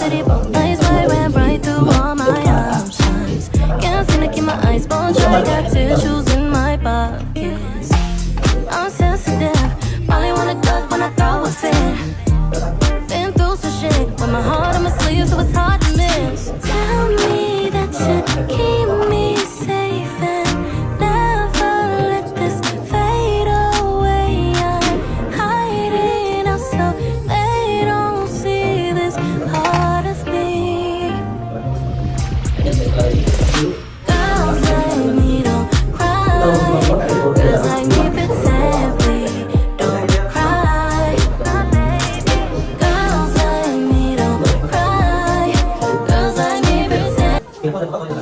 city, both nights right ran right through all my options. Can't seem to keep my eyes on track, got tissues in my pockets. I'm sensitive, probably wanna duck when I thought was fit. Been through some shit, with my heart on my sleeve, so it's hard to miss. Tell me that you keep me safe and never let this fade away. I'm hiding out so they don't see this part of me. Girls like me don't cry, girls like me pretend we don't cry. Girls like me don't cry, girls like me pretend.